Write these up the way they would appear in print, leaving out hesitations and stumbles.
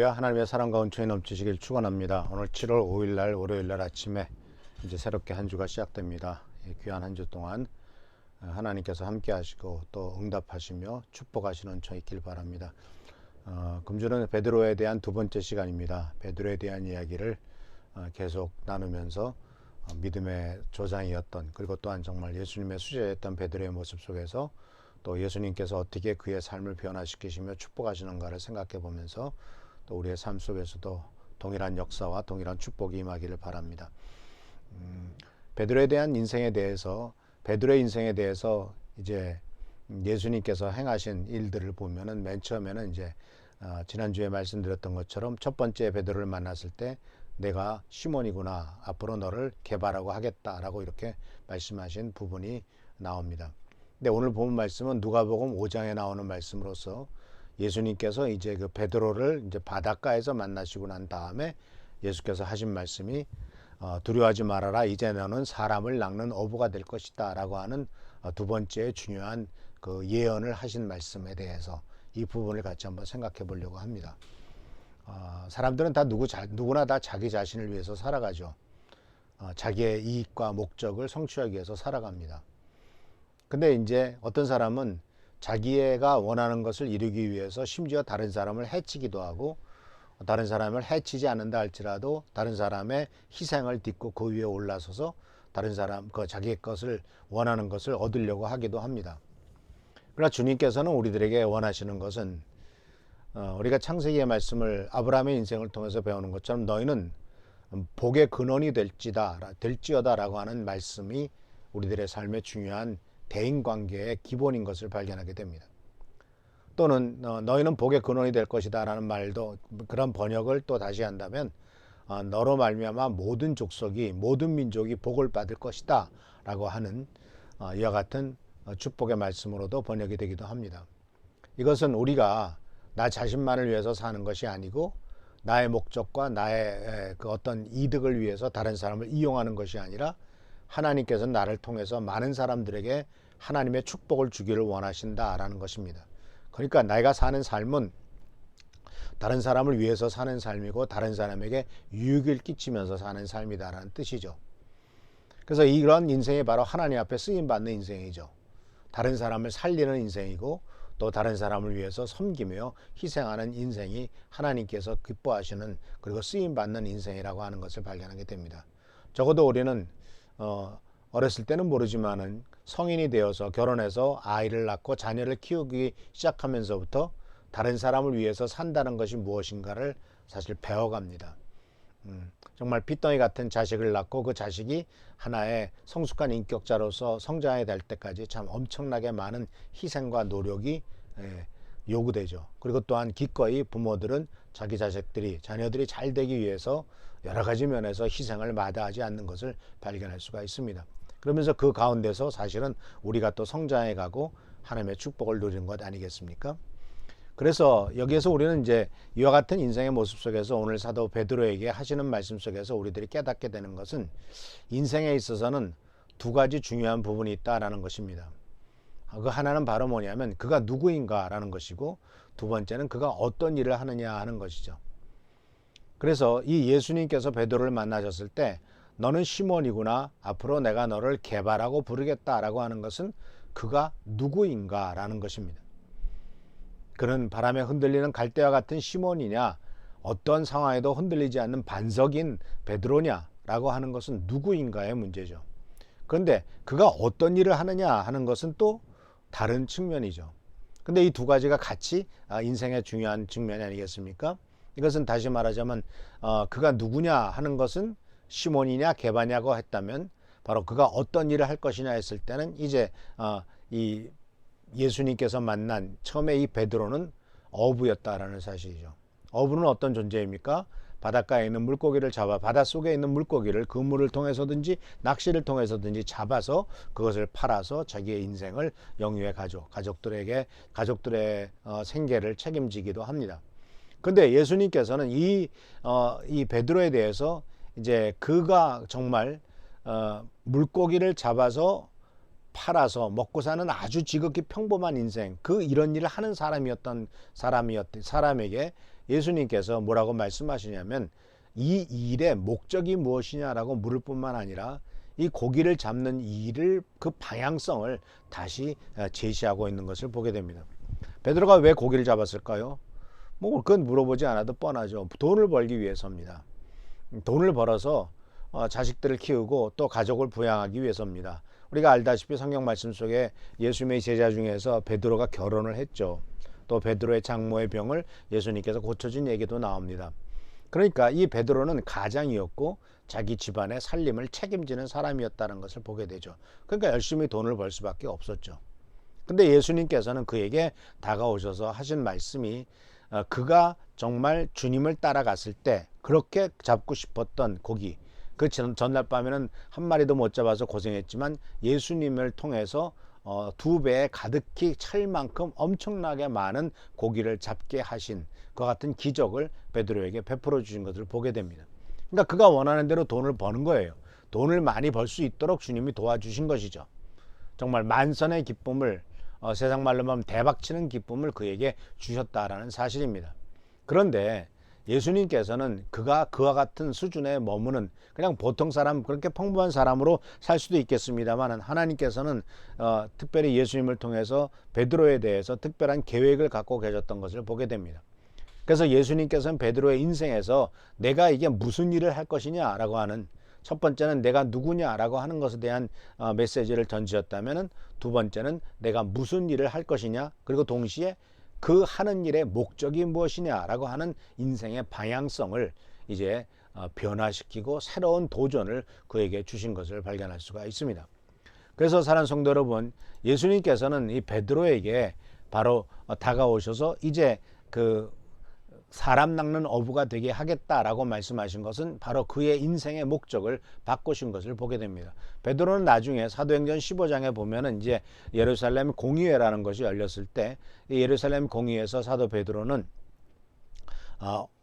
할렐루야. 하나님의 사랑과 은총이 넘치시길 축원합니다. 오늘 7월 5일 날 월요일 날 아침에 이제 새롭게 한 주가 시작됩니다. 귀한 한 주 동안 하나님께서 함께 하시고 또 응답하시며 축복하시는 은총 있길 바랍니다. 금주는 베드로에 대한 두 번째 시간입니다. 베드로에 대한 이야기를 계속 나누면서 믿음의 조상이었던, 그리고 또한 정말 예수님의 수제였던 베드로의 모습 속에서 또 예수님께서 어떻게 그의 삶을 변화시키시며 축복하시는가를 생각해 보면서 또 우리의 삶 속에서도 동일한 역사와 동일한 축복이 임하기를 바랍니다. 베드로에 대한 인생에 대해서, 베드로의 인생에 대해서 이제 예수님께서 행하신 일들을 보면은 맨 처음에는 이제 지난주에 말씀드렸던 것처럼 첫 번째 베드로를 만났을 때 내가 시몬이구나, 앞으로 너를 개발하고 하겠다라고 이렇게 말씀하신 부분이 나옵니다. 근데 오늘 본 말씀은 누가복음 5장에 나오는 말씀으로서 예수님께서 이제 그 베드로를 이제 바닷가에서 만나시고 난 다음에 예수께서 하신 말씀이 두려워하지 말아라, 이제 너는 사람을 낚는 어부가 될 것이다 라고 하는 두 번째 중요한 그 예언을 하신 말씀에 대해서 이 부분을 같이 한번 생각해 보려고 합니다. 사람들은 다 누구나 다 자기 자신을 위해서 살아가죠. 자기의 이익과 목적을 성취하기 위해서 살아갑니다. 근데 이제 어떤 사람은 자기가 원하는 것을 이루기 위해서 심지어 다른 사람을 해치기도 하고, 다른 사람을 해치지 않는다 할지라도 다른 사람의 희생을 딛고 그 위에 올라서서 다른 사람, 자기의 것을 원하는 것을 얻으려고 하기도 합니다. 그러나 주님께서는 우리들에게 원하시는 것은 우리가 창세기의 말씀을 아브라함의 인생을 통해서 배우는 것처럼 너희는 복의 근원이 될지어다 라고 하는 말씀이 우리들의 삶의 중요한 대인관계의 기본인 것을 발견하게 됩니다. 또는 너희는 복의 근원이 될 것이다 라는 말도, 그런 번역을 또 다시 한다면 너로 말미암아 모든 족속이, 모든 민족이 복을 받을 것이다 라고 하는 이와 같은 축복의 말씀으로도 번역이 되기도 합니다. 이것은 우리가 나 자신만을 위해서 사는 것이 아니고 나의 목적과 나의 그 어떤 이득을 위해서 다른 사람을 이용하는 것이 아니라 하나님께서 나를 통해서 많은 사람들에게 하나님의 축복을 주기를 원하신다라는 것입니다. 그러니까 내가 사는 삶은 다른 사람을 위해서 사는 삶이고 다른 사람에게 유익을 끼치면서 사는 삶이다라는 뜻이죠. 그래서 이런 인생이 바로 하나님 앞에 쓰임받는 인생이죠. 다른 사람을 살리는 인생이고 또 다른 사람을 위해서 섬기며 희생하는 인생이 하나님께서 기뻐하시는, 그리고 쓰임받는 인생이라고 하는 것을 발견하게 됩니다. 적어도 우리는 어렸을 때는 모르지만은 성인이 되어서 결혼해서 아이를 낳고 자녀를 키우기 시작하면서부터 다른 사람을 위해서 산다는 것이 무엇인가를 사실 배워갑니다. 정말 핏덩이 같은 자식을 낳고 그 자식이 하나의 성숙한 인격자로서 성장해 될 때까지 참 엄청나게 많은 희생과 노력이 요구되죠. 그리고 또한 기꺼이 부모들은 자기 자녀들이 잘 되기 위해서 여러 가지 면에서 희생을 마다하지 않는 것을 발견할 수가 있습니다. 그러면서 그 가운데서 사실은 우리가 또 성장해 가고 하나님의 축복을 누리는 것 아니겠습니까? 그래서 여기에서 우리는 이제 이와 같은 인생의 모습 속에서 오늘 사도 베드로에게 하시는 말씀 속에서 우리들이 깨닫게 되는 것은 인생에 있어서는 두 가지 중요한 부분이 있다라는 것입니다. 그 하나는 바로 뭐냐면 그가 누구인가라는 것이고, 두 번째는 그가 어떤 일을 하느냐 하는 것이죠. 그래서 이 예수님께서 베드로를 만나셨을 때 너는 시몬이구나, 앞으로 내가 너를 개발하고 부르겠다라고 하는 것은 그가 누구인가라는 것입니다. 그는 바람에 흔들리는 갈대와 같은 시몬이냐, 어떤 상황에도 흔들리지 않는 반석인 베드로냐라고 하는 것은 누구인가의 문제죠. 그런데 그가 어떤 일을 하느냐 하는 것은 또 다른 측면이죠. 근데 이 두 가지가 같이 인생의 중요한 측면이 아니겠습니까? 이것은 다시 말하자면 그가 누구냐 하는 것은 시몬이냐 게바냐고 했다면, 바로 그가 어떤 일을 할 것이냐 했을 때는 이제 이 예수님께서 만난 처음에 이 베드로는 어부였다라는 사실이죠. 어부는 어떤 존재입니까? 바닷가에 있는 물고기를 잡아, 바닷속에 있는 물고기를 그물을 통해서든지 낚시를 통해서든지 잡아서 그것을 팔아서 자기의 인생을 영위해 가족들의 생계를 책임지기도 합니다. 근데 예수님께서는 이 베드로에 대해서 이제 그가 정말 물고기를 잡아서 팔아서 먹고 사는 아주 지극히 평범한 인생, 이런 일을 하는 사람에게 예수님께서 뭐라고 말씀하시냐면 이 일의 목적이 무엇이냐라고 물을 뿐만 아니라 이 고기를 잡는 일을 그 방향성을 다시 제시하고 있는 것을 보게 됩니다. 베드로가 왜 고기를 잡았을까요? 뭐 그건 물어보지 않아도 뻔하죠. 돈을 벌기 위해서입니다. 돈을 벌어서 자식들을 키우고 또 가족을 부양하기 위해서입니다. 우리가 알다시피 성경 말씀 속에 예수님의 제자 중에서 베드로가 결혼을 했죠. 또 베드로의 장모의 병을 예수님께서 고쳐준 얘기도 나옵니다. 그러니까 이 베드로는 가장이었고 자기 집안의 살림을 책임지는 사람이었다는 것을 보게 되죠. 그러니까 열심히 돈을 벌 수밖에 없었죠. 근데 예수님께서는 그에게 다가오셔서 하신 말씀이 그가 정말 주님을 따라갔을 때 그렇게 잡고 싶었던 고기, 그 전날 밤에는 한 마리도 못 잡아서 고생했지만 예수님을 통해서 2배에 가득히 찰 만큼 엄청나게 많은 고기를 잡게 하신 그 같은 기적을 베드로에게 베풀어 주신 것을 보게 됩니다. 그러니까 그가 원하는 대로 돈을 버는 거예요. 돈을 많이 벌 수 있도록 주님이 도와주신 것이죠. 정말 만선의 기쁨을 세상 말로 하면 대박치는 기쁨을 그에게 주셨다라는 사실입니다. 그런데 예수님께서는 그가 그와 같은 수준에 머무는 그냥 보통 사람, 그렇게 평범한 사람으로 살 수도 있겠습니다만 하나님께서는 특별히 예수님을 통해서 베드로에 대해서 특별한 계획을 갖고 계셨던 것을 보게 됩니다. 그래서 예수님께서는 베드로의 인생에서 내가 이게 무슨 일을 할 것이냐라고 하는, 첫 번째는 내가 누구냐라고 하는 것에 대한 메시지를 던지셨다면, 두 번째는 내가 무슨 일을 할 것이냐, 그리고 동시에 그 하는 일의 목적이 무엇이냐라고 하는 인생의 방향성을 이제 변화시키고 새로운 도전을 그에게 주신 것을 발견할 수가 있습니다. 그래서 사랑하는 성도 여러분, 예수님께서는 이 베드로에게 바로 다가오셔서 이제 그 사람 낚는 어부가 되게 하겠다라고 말씀하신 것은 바로 그의 인생의 목적을 바꾸신 것을 보게 됩니다. 베드로는 나중에 사도행전 15장에 보면은 이제 예루살렘 공의회라는 것이 열렸을 때 이 예루살렘 공의회에서 사도 베드로는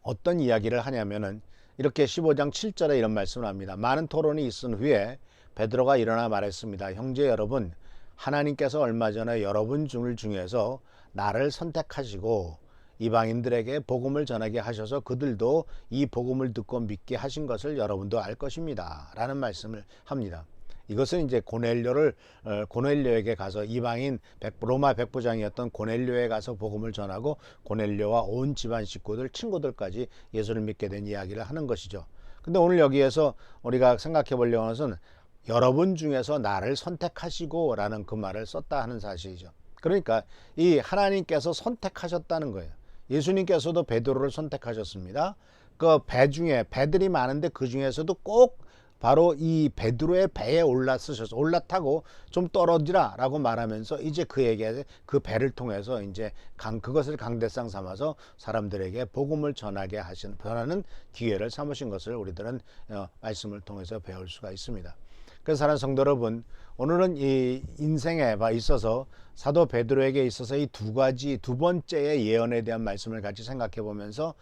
어떤 이야기를 하냐면은 이렇게 15장 7절에 이런 말씀을 합니다. 많은 토론이 있은 후에 베드로가 일어나 말했습니다. 형제 여러분, 하나님께서 얼마 전에 여러분 중에서 나를 선택하시고 이방인들에게 복음을 전하게 하셔서 그들도 이 복음을 듣고 믿게 하신 것을 여러분도 알 것입니다 라는 말씀을 합니다. 이것은 이제 고넬료에게 가서 이방인 로마 백부장이었던 고넬료에 가서 복음을 전하고 고넬료와 온 집안 식구들, 친구들까지 예수를 믿게 된 이야기를 하는 것이죠. 근데 오늘 여기에서 우리가 생각해 보려는 것은 여러분 중에서 나를 선택하시고 라는 그 말을 썼다 하는 사실이죠. 그러니까 이 하나님께서 선택하셨다는 거예요. 예수님께서도 베드로를 선택하셨습니다. 그 배 중에 배들이 많은데 그 중에서도 꼭 바로 이 베드로의 배에 올라타고 좀 떨어지라 라고 말하면서 이제 그에게 그 배를 통해서 이제 그것을 강대상 삼아서 사람들에게 복음을 전하게 변하는 기회를 삼으신 것을 우리들은 말씀을 통해서 배울 수가 있습니다. 그래서 사랑하는 성도 여러분, 오늘은 이 인생에 있어서 사도 베드로에게 있어서 이 두 번째의 예언에 대한 말씀을 같이 생각해 보면서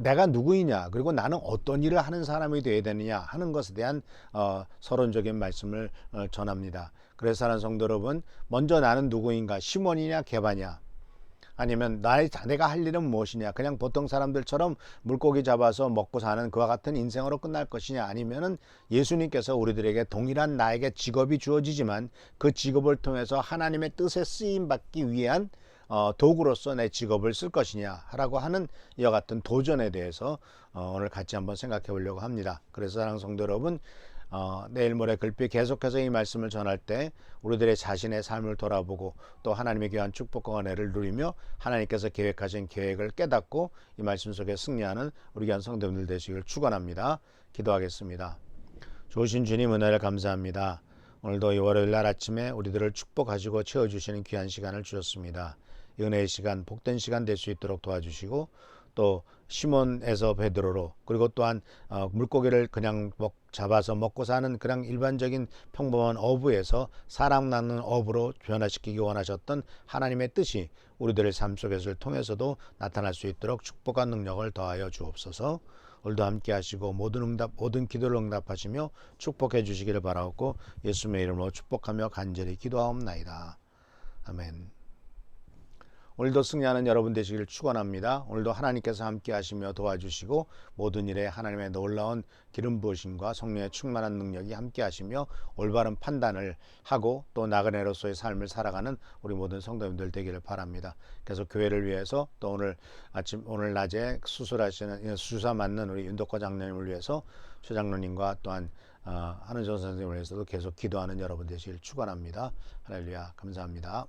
내가 누구이냐, 그리고 나는 어떤 일을 하는 사람이 되어야 되느냐 하는 것에 대한 서론적인 말씀을 전합니다. 그래서 사랑하는 성도 여러분, 먼저 나는 누구인가? 시몬이냐 게바냐? 아니면 내가 할 일은 무엇이냐? 그냥 보통 사람들처럼 물고기 잡아서 먹고 사는 그와 같은 인생으로 끝날 것이냐? 아니면은 예수님께서 우리들에게 동일한 나에게 직업이 주어지지만 그 직업을 통해서 하나님의 뜻에 쓰임 받기 위한 도구로서 내 직업을 쓸 것이냐 라고 하는 이와 같은 도전에 대해서 오늘 같이 한번 생각해 보려고 합니다. 그래서 사랑하는 성도 여러분, 내일 모레 글빛 계속해서 이 말씀을 전할 때 우리들의 자신의 삶을 돌아보고 또 하나님의 귀한 축복과 은혜를 누리며 하나님께서 계획하신 계획을 깨닫고 이 말씀 속에 승리하는 우리 귀한 성도님들 되시길 축원합니다. 기도하겠습니다. 좋으신 주님 은혜를 감사합니다. 오늘도 이 월요일 날 아침에 우리들을 축복하시고 채워주시는 귀한 시간을 주셨습니다. 이 은혜의 시간, 복된 시간 될 수 있도록 도와주시고 또 시몬에서 베드로로, 그리고 또한 물고기를 그냥 잡아서 먹고 사는 그냥 일반적인 평범한 어부에서 사람 낳는 어부로 변화시키기 원하셨던 하나님의 뜻이 우리들의 삶 속에서 통해서도 나타날 수 있도록 축복과 능력을 더하여 주옵소서. 오늘도 함께 하시고 모든 기도를 응답하시며 축복해 주시기를 바라옵고 예수님의 이름으로 축복하며 간절히 기도하옵나이다. 아멘. 오늘도 승리하는 여러분 되시기를 축원합니다. 오늘도 하나님께서 함께 하시며 도와주시고 모든 일에 하나님의 놀라운 기름 부으심과 성령의 충만한 능력이 함께 하시며 올바른 판단을 하고 또 나그네로서의 삶을 살아가는 우리 모든 성도님들 되기를 바랍니다. 그래서 교회를 위해서 또 오늘 낮에 수사 맞는 우리 윤덕과 장로님을 위해서 최 장로님과 또한 한은정 선생님을 위해서도 계속 기도하는 여러분 되시길 축원합니다. 할렐루야. 감사합니다.